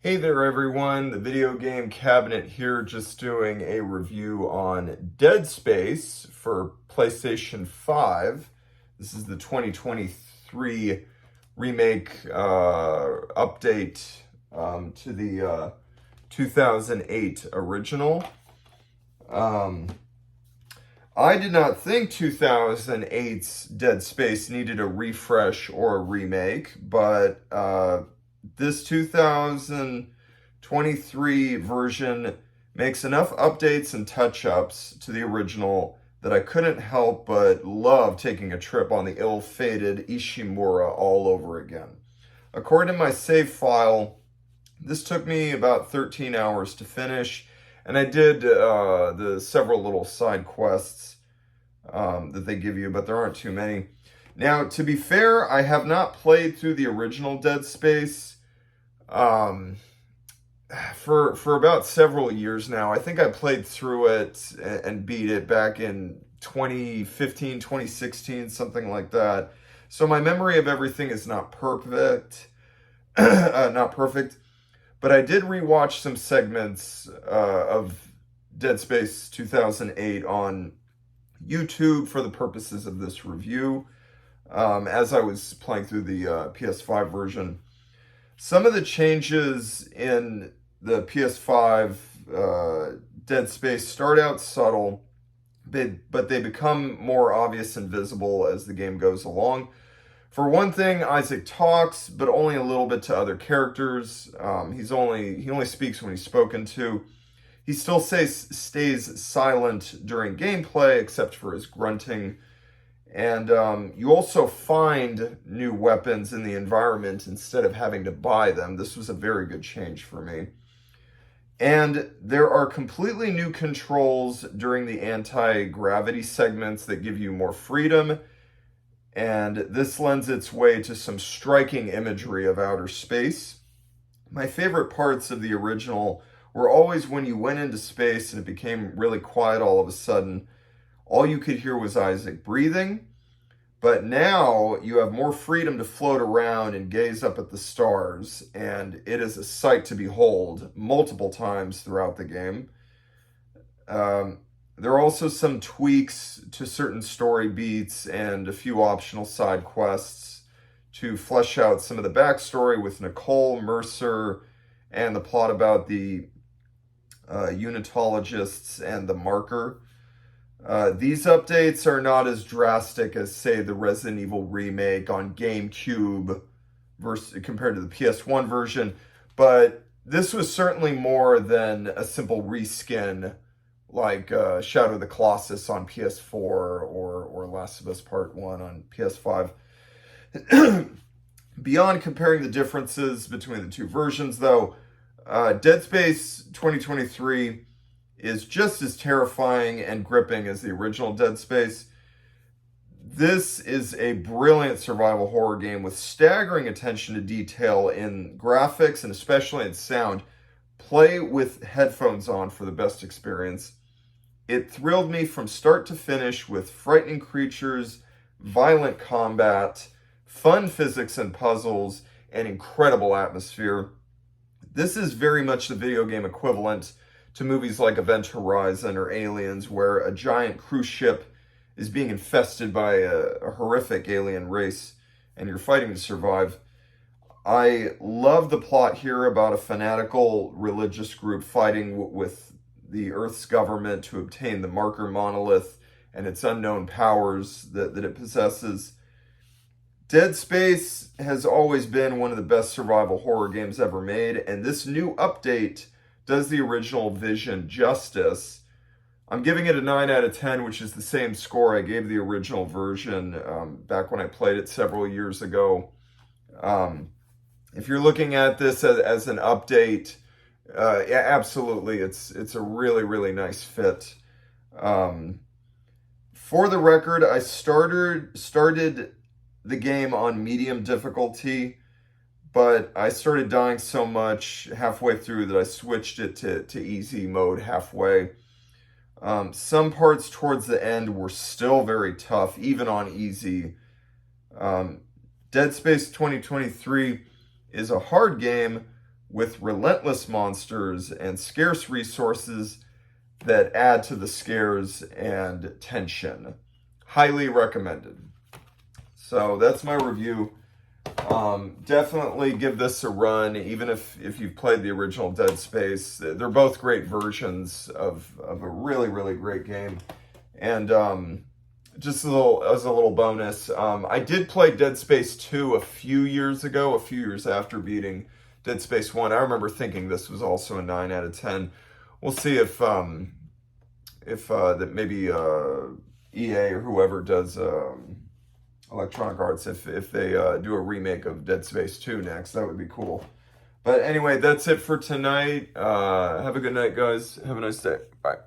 Hey there everyone, the Video Game Cabinet here, just doing a review on Dead Space for PlayStation 5. This is the 2023 remake update to the 2008 original. I did not think 2008's Dead Space needed a refresh or a remake, but this 2023 version makes enough updates and touch-ups to the original that I couldn't help but love taking a trip on the ill-fated Ishimura all over again. According to my save file, this took me about 13 hours to finish, and I did the several little side quests that they give you, but there aren't too many. Now, to be fair, I have not played through the original Dead Space for about several years now. I think I played through it and beat it back in 2015, 2016, something like that. So my memory of everything is not perfect, not perfect, but I did rewatch some segments of Dead Space 2008 on YouTube for the purposes of this review, as I was playing through the PS5 version. Some of the changes in the PS5 Dead Space start out subtle, but they become more obvious and visible as the game goes along. For one thing, Isaac talks, but only a little bit to other characters. He only speaks when he's spoken to. He still stays silent during gameplay, except for his grunting. And you also find new weapons in the environment instead of having to buy them. This was a very good change for me. And there are completely new controls during the anti-gravity segments that give you more freedom. And this lends its way to some striking imagery of outer space. My favorite parts of the original were always when you went into space and it became really quiet all of a sudden. All you could hear was Isaac breathing, but now you have more freedom to float around and gaze up at the stars, and it is a sight to behold multiple times throughout the game. There are also some tweaks to certain story beats and a few optional side quests to flesh out some of the backstory with Nicole, Mercer, and the plot about the unitologists and the marker. These updates are not as drastic as, say, the Resident Evil remake on GameCube compared to the PS1 version, but this was certainly more than a simple reskin like Shadow of the Colossus on PS4 or Last of Us Part 1 on PS5. Beyond comparing the differences between the two versions, though, Dead Space 2023 is just as terrifying and gripping as the original Dead Space. This is a brilliant survival horror game with staggering attention to detail in graphics and especially in sound. Play with headphones on for the best experience. It thrilled me from start to finish with frightening creatures, violent combat, fun physics and puzzles, and incredible atmosphere. This is very much the video game equivalent to movies like Event Horizon or Aliens, where a giant cruise ship is being infested by a horrific alien race, and you're fighting to survive. I love the plot here about a fanatical religious group fighting with the Earth's government to obtain the marker monolith and its unknown powers that it possesses. Dead Space has always been one of the best survival horror games ever made, and this new update does the original vision justice. I'm giving it a 9 out of 10, which is the same score I gave the original version back when I played it several years ago. If you're looking at this as an update, yeah, absolutely, it's a really, really nice fit. For the record, I started the game on medium difficulty, but I started dying so much halfway through that I switched it to easy mode halfway. Some parts towards the end were still very tough, even on easy. Dead Space 2023 is a hard game with relentless monsters and scarce resources that add to the scares and tension. Highly recommended. So that's my review. Definitely give this a run, even if you've played the original Dead Space. They're both great versions of a really, really great game. And just as a little bonus, I did play Dead Space 2 a few years ago, a few years after beating Dead Space 1. I remember thinking this was also a 9 out of 10. We'll see if that maybe EA or whoever does Electronic Arts, if they do a remake of Dead Space 2 next, that would be cool. But anyway, that's it for tonight. Have a good night, guys. Have a nice day. Bye.